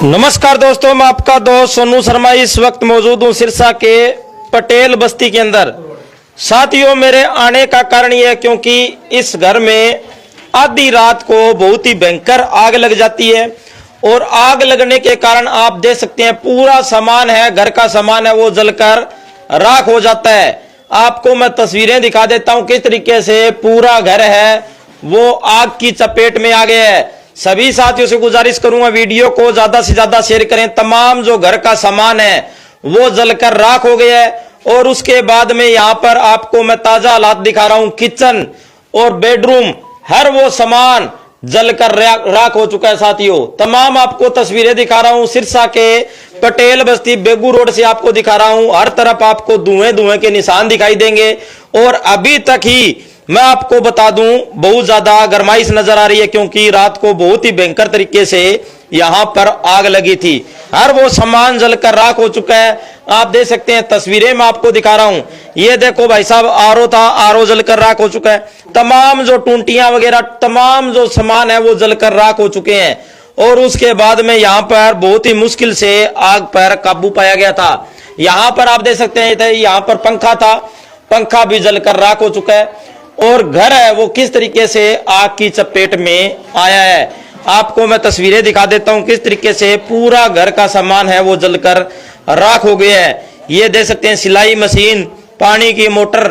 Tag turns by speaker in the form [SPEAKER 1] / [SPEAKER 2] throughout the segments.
[SPEAKER 1] नमस्कार दोस्तों, मैं आपका दोस्त सोनू शर्मा इस वक्त मौजूद हूं सिरसा के पटेल बस्ती के अंदर। साथियों, मेरे आने का कारण यह है क्योंकि इस घर में आधी रात को बहुत ही भयंकर आग लग जाती है और आग लगने के कारण आप देख सकते हैं पूरा सामान है, घर का सामान है, वो जलकर राख हो जाता है। आपको मैं तस्वीरें दिखा देता हूं किस तरीके से पूरा घर है वो आग की चपेट में आ गया है। सभी साथियों से गुजारिश करूंगा वीडियो को ज्यादा से ज्यादा शेयर करें। तमाम जो घर का सामान है वो जलकर राख हो गया है और उसके बाद में यहां पर आपको मैं ताजा हालात दिखा रहा हूं। किचन और बेडरूम हर वो सामान जलकर राख हो चुका है। साथियों, तमाम आपको तस्वीरें दिखा रहा हूं सिरसा के पटेल बस्ती बेगू रोड से आपको दिखा रहा हूं। हर तरफ आपको धुएं के निशान दिखाई देंगे और अभी तक ही मैं आपको बता दूं बहुत ज्यादा गरमाइश नजर आ रही है क्योंकि रात को बहुत ही भयंकर तरीके से यहां पर आग लगी थी। हर वो सामान जलकर राख हो चुका है। आप देख सकते हैं, तस्वीरें मैं आपको दिखा रहा हूं। ये देखो भाई साहब, आरओ था, आरओ जलकर राख हो चुका है। तमाम जो टूंटियां वगैरह तमाम जो सामान है वो जलकर राख हो चुके हैं और उसके बाद में यहां पर बहुत ही मुश्किल से आग पर काबू पाया गया था। यहां पर आप देख सकते हैं, यहां पर पंखा था, पंखा भी जलकर राख हो चुका है और घर है वो किस तरीके से आग की चपेट में आया है। आपको मैं तस्वीरें दिखा देता हूं किस तरीके से पूरा घर का सामान है वो जलकर राख हो गया है। ये देख सकते हैं, सिलाई मशीन, पानी की मोटर,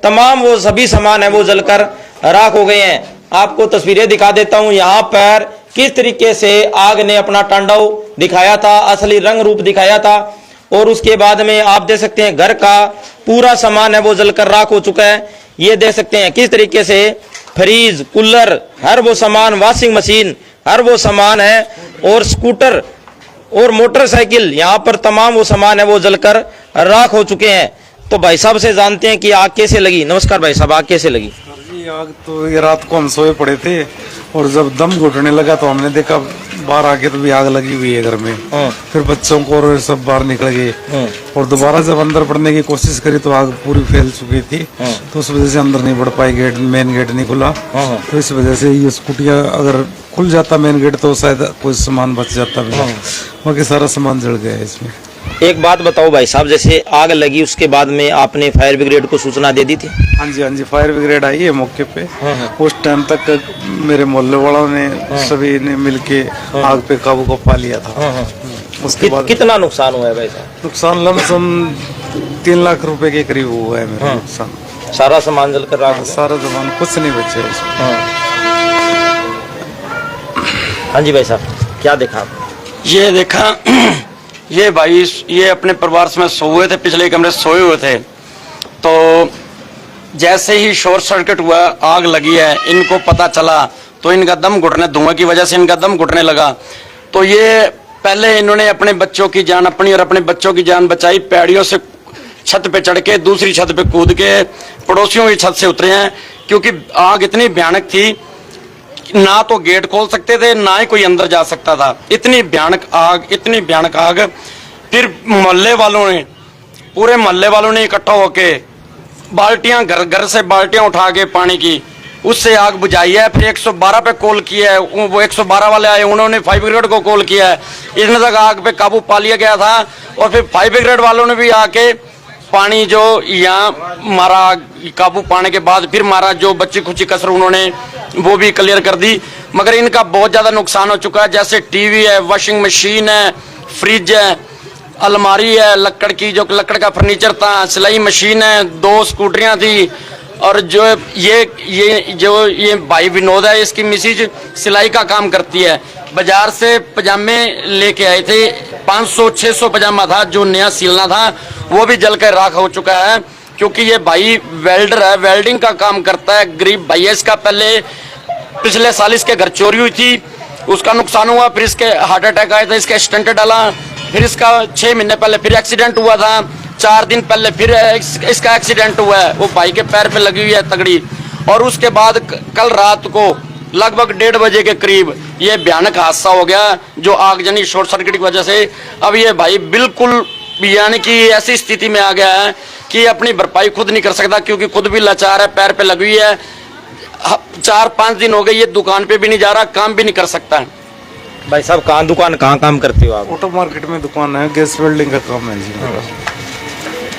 [SPEAKER 1] तमाम वो सभी सामान है वो जलकर राख हो गए हैं। आपको तस्वीरें दिखा देता हूं यहां पर किस तरीके से आग ने अपना तांडव दिखाया था, असली रंग रूप दिखाया था और उसके बाद में आप देख सकते हैं घर का पूरा सामान है वो जलकर राख हो चुका है। ये देख सकते हैं किस तरीके से फ्रीज, कूलर, हर वो सामान, वॉशिंग मशीन, हर वो सामान है और स्कूटर और मोटरसाइकिल, यहाँ पर तमाम वो सामान है वो जलकर राख हो चुके हैं। तो भाई साहब से जानते हैं कि आग कैसे लगी। नमस्कार भाई साहब, आग कैसे लगी?
[SPEAKER 2] आग तो ये रात को हम सोए पड़े थे और जब दम घुटने लगा तो हमने देखा बाहर आके तो भी आग लगी हुई है घर में। फिर बच्चों को और सब बाहर निकल गए और दोबारा जब अंदर बढ़ने की कोशिश करी तो आग पूरी फैल चुकी थी। तो उस वजह से अंदर नहीं बढ़ पाई, गेट मेन गेट नहीं खुला। तो इस वजह से ये स्कूटियाँ अगर खुल जाता मेन गेट तो शायद कोई सामान बच जाता, बाकी सारा सामान जल गया है इसमें।
[SPEAKER 1] एक बात बताओ भाई साहब, जैसे आग लगी उसके बाद में आपने फायर ब्रिगेड को सूचना दे दी थी?
[SPEAKER 2] हाँ जी, फायर ब्रिगेड आई है मौके पे। उस टाइम तक मेरे मोहल्ले वालों ने सभी ने मिलके आग पे काबू को पा लिया था। उसके बाद
[SPEAKER 1] कितना नुकसान हुआ है भाई साहब?
[SPEAKER 2] नुकसान लमसम 3 लाख रुपए के करीब हुआ है मेरा नुकसान।
[SPEAKER 1] सारा सामान जलकर राख?
[SPEAKER 2] सारा सामान, कुछ नहीं बचा इसमें।
[SPEAKER 1] हाँ जी भाई साहब, क्या देखा?
[SPEAKER 3] ये देखा, ये भाई ये अपने परिवार में सोए थे, पिछले कमरे सोए हुए थे। तो जैसे ही शॉर्ट सर्किट हुआ, आग लगी है, इनको पता चला तो इनका दम घुटने, धुआं की वजह से इनका दम घुटने लगा। तो ये पहले इन्होंने अपने बच्चों की जान, अपनी और अपने बच्चों की जान बचाई। पैड़ियों से छत पे चढ़ के दूसरी छत पे कूद के पड़ोसियों की छत से उतरे हैं क्योंकि आग इतनी भयानक थी, ना तो गेट खोल सकते थे ना ही कोई अंदर जा सकता था। इतनी भयानक आग, इतनी भयानक आग। फिर मोहल्ले वालों ने, पूरे मोहल्ले वालों ने इकट्ठा होके बाल्टियां, घर से बाल्टियां उठा के पानी की उससे आग बुझाई है। फिर 112 पे कॉल किया है, वो 112 वाले आए, उन्होंने फायर ब्रिगेड को कॉल किया है। इतने तक आग पे काबू पा लिया गया था और फिर फायर ब्रिगेड वालों ने भी आके पानी जो यहाँ मारा, काबू पाने के बाद फिर मारा, जो बच्ची खुची कसर उन्होंने वो भी क्लियर कर दी। मगर इनका बहुत ज़्यादा नुकसान हो चुका है। जैसे टीवी है, वॉशिंग मशीन है, फ्रिज है, अलमारी है, लकड़ की जो लकड़ का फर्नीचर था, सिलाई मशीन है, 2 स्कूटरियाँ थी और जो ये भाई विनोद है, इसकी मिसिज सिलाई का काम करती है। बाजार से पजामे लेके आए थे, 500-600 पजामा था जो नया सिलना था, वो भी जलकर राख हो चुका है क्योंकि ये भाई वेल्डर है, वेल्डिंग का काम करता है। गरीब भाई है। इसका पहले पिछले साल इसके घर चोरी हुई थी, उसका नुकसान हुआ। फिर इसके हार्ट अटैक आया था, इसका स्टंट डाला। फिर इसका 6 महीने पहले फिर एक्सीडेंट हुआ था। 4 दिन पहले फिर इसका एक्सीडेंट हुआ है, वो भाई के पैर पे लगी हुई है तगड़ी। और उसके बाद कल रात को लगभग 1:30 बजे के करीब ये भयानक हादसा हो गया जो आगजनी शॉर्ट सर्किट की वजह से। अब ये भाई बिल्कुल यानी कि ऐसी स्थिति में आ गया है कि अपनी भरपाई खुद नहीं कर सकता क्योंकि खुद भी लाचार है, पैर पे लगी हुई है। 4-5 दिन हो गए ये दुकान पे भी नहीं जा रहा, काम भी नहीं कर सकता है।
[SPEAKER 1] भाई साहब कहाँ दुकान कहाँ काम करते हो आप?
[SPEAKER 2] ऑटो मार्केट में दुकान है, गैस वेल्डिंग का काम है जी मेरा।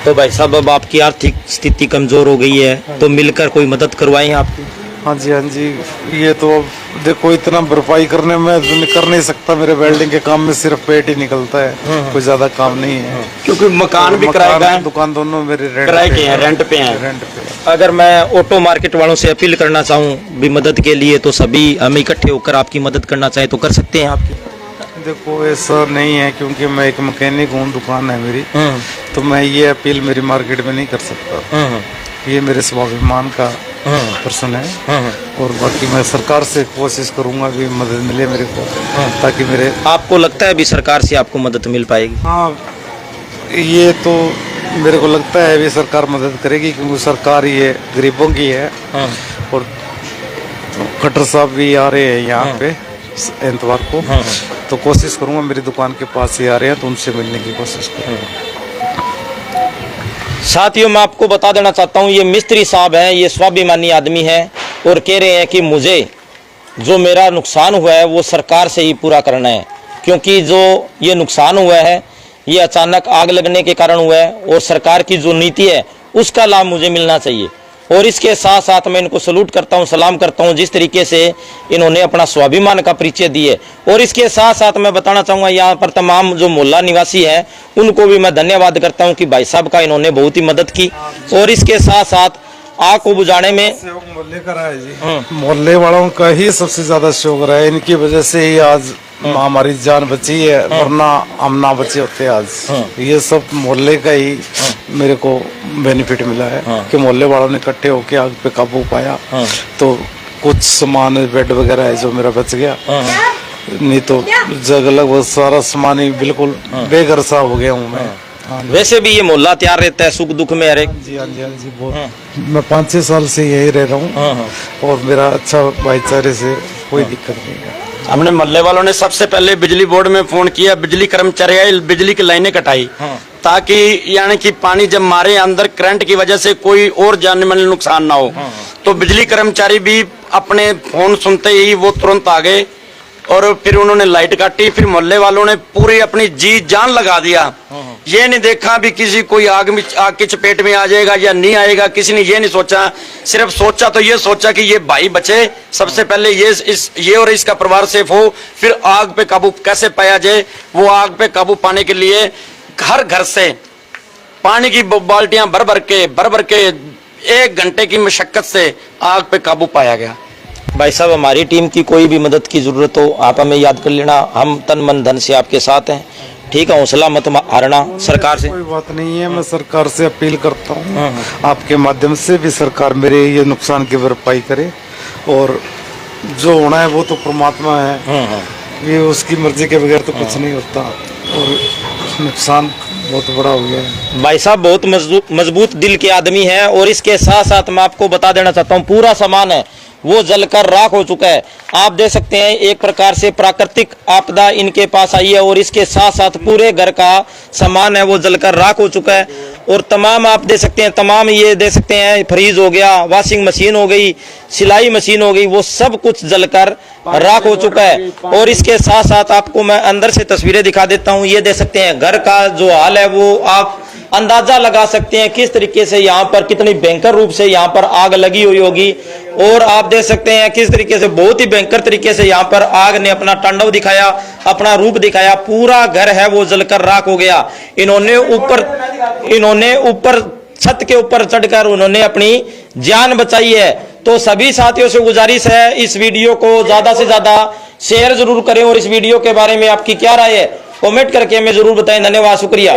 [SPEAKER 1] तो भाई साहब अब आपकी आर्थिक स्थिति कमजोर हो गई है तो मिलकर कोई मदद करवाएं आपकी।
[SPEAKER 2] हाँ जी, ये तो अब देखो इतना भरपाई करने में कर नहीं सकता, मेरे वेल्डिंग के काम में सिर्फ पेट ही निकलता है, कोई ज्यादा काम नहीं है।
[SPEAKER 3] क्योंकि मकान भी किराए का है,
[SPEAKER 2] दुकान दोनों मेरे
[SPEAKER 3] किराए के हैं, रेंट पे हैं।
[SPEAKER 2] रेंट पे।
[SPEAKER 1] अगर मैं ऑटो मार्केट वालों से अपील करना चाहूँ भी मदद के लिए तो सभी हम इकट्ठे होकर आपकी मदद करना चाहें तो कर सकते हैं आपकी?
[SPEAKER 2] देखो ऐसा नहीं है, क्योंकि मैं एक मैकेनिक हूँ, दुकान है मेरी, तो मैं ये अपील मेरी मार्केट में नहीं कर सकता। ये मेरे स्वाभिमान का प्रश्न है। और बाकी मैं सरकार से कोशिश करूंगा कि मदद मिले मेरे को, ताकि मेरे।
[SPEAKER 1] आपको लगता है भी सरकार से आपको मदद मिल पाएगी?
[SPEAKER 2] हाँ, ये तो मेरे को लगता है भी सरकार मदद करेगी, क्योंकि सरकार ये गरीबों की है। और खट्टर साहब भी आ रहे हैं यहाँ पे एतवार को, तो कोशिश करूंगा, मेरी दुकान के पास ही आ रहे हैं तो उनसे मिलने की कोशिश करूंगा।
[SPEAKER 1] साथियों मैं आपको बता देना चाहता हूँ, ये मिस्त्री साहब हैं, ये स्वाभिमानी आदमी है और कह रहे हैं कि मुझे जो मेरा नुकसान हुआ है वो सरकार से ही पूरा करना है, क्योंकि जो ये नुकसान हुआ है ये अचानक आग लगने के कारण हुआ है और सरकार की जो नीति है उसका लाभ मुझे मिलना चाहिए। और इसके साथ साथ मैं इनको सलूट करता हूं, सलाम करता हूं जिस तरीके से इन्होंने अपना स्वाभिमान का परिचय दिए। और इसके साथ साथ मैं बताना चाहूँगा यहाँ पर तमाम जो मोहल्ला निवासी हैं उनको भी मैं धन्यवाद करता हूं कि भाई साहब का इन्होंने बहुत ही मदद की। और इसके साथ साथ आग को बुझाने में
[SPEAKER 2] सहयोग मोहल्ले का रहा है जी, मोहल्ले वालों का ही सबसे ज्यादा सहयोग रहा है। इनकी वजह से ही आज हमारी जान बची है, वरना हम ना बचे होते आज। ये सब मोहल्ले का ही मेरे को बेनिफिट मिला है कि मोहल्ले वालों ने इकट्ठे होकर आग पे काबू पाया। तो कुछ सामान बेड वगैरह है जो मेरा बच गया, नहीं तो जगह लगभग सारा सामान ही बिल्कुल बेघर सा हो गया हूँ मैं।
[SPEAKER 1] वैसे भी ये मोहल्ला तैयार रहता है सुख दुख में हर एक।
[SPEAKER 2] जी हाँ जी, बहुत। मैं 5-6 साल से यही रह रहा हूँ और मेरा अच्छा भाईचारे से कोई दिक्कत नहीं है।
[SPEAKER 3] हमने मोहल्ले वालों ने सबसे पहले बिजली बोर्ड में फोन किया, बिजली कर्मचारी आए, बिजली की लाइनें कटाई, ताकि यानी कि पानी जब मारे अंदर करंट की वजह से कोई और जान माल नुकसान ना हो। तो बिजली कर्मचारी भी अपने फोन सुनते ही वो तुरंत आ गए और फिर उन्होंने लाइट काटी। फिर मोहल्ले वालों ने पूरी अपनी जी जान लगा दिया, ये नहीं देखा भी किसी कोई आग की चपेट में आ जाएगा या नहीं आएगा, किसी ने ये नहीं सोचा। सिर्फ सोचा तो ये सोचा कि ये भाई बचे, सबसे पहले ये और इसका परिवार सेफ हो, फिर आग पे काबू कैसे पाया जाए। वो आग पे काबू पाने के लिए हर घर से पानी की बाल्टियां भर भर के 1 घंटे की मशक्कत से आग पे काबू पाया गया।
[SPEAKER 1] भाई साहब हमारी टीम की कोई भी मदद की जरूरत हो आप हमें याद कर लेना, हम तन मन धन से आपके साथ हैं। ठीक है, हौसला मत हारना सरकार से।
[SPEAKER 2] कोई बात नहीं है, मैं सरकार से अपील करता हूँ आपके माध्यम से भी सरकार मेरे ये नुकसान की भरपाई करे। और जो होना है वो तो परमात्मा है, ये उसकी मर्जी के बगैर तो कुछ नहीं होता। और नुकसान बहुत बड़ा हो गया है।
[SPEAKER 1] भाई साहब बहुत मजबूत दिल के आदमी हैं। और इसके साथ साथ मैं आपको बता देना चाहता हूँ पूरा सामान है वो जलकर राख हो चुका है। आप देख सकते हैं एक प्रकार से प्राकृतिक आपदा इनके पास आई है और इसके साथ साथ पूरे घर का सामान है वो जलकर राख हो चुका है। और तमाम आप देख सकते हैं, तमाम ये देख सकते हैं, फ्रीज हो गया, वॉशिंग मशीन हो गई, सिलाई मशीन हो गई, वो सब कुछ जलकर राख हो चुका है। और इसके साथ साथ आपको मैं अंदर से तस्वीरें दिखा देता हूँ। ये देख सकते हैं घर का जो हाल है वो आप अंदाजा लगा सकते हैं किस तरीके से यहाँ पर कितनी भयंकर रूप से यहाँ पर आग लगी हुई होगी। और आप देख सकते हैं किस तरीके से बहुत ही भयंकर तरीके से यहाँ पर आग ने अपना तांडव दिखाया, अपना रूप दिखाया। पूरा घर है वो जलकर राख हो गया। इन्होंने ऊपर छत के ऊपर चढ़कर उन्होंने अपनी जान बचाई है। तो सभी साथियों से गुजारिश है इस वीडियो को ज्यादा से ज्यादा शेयर जरूर करें और इस वीडियो के बारे में आपकी क्या राय है कमेंट करके हमें जरूर बताएं। धन्यवाद, शुक्रिया।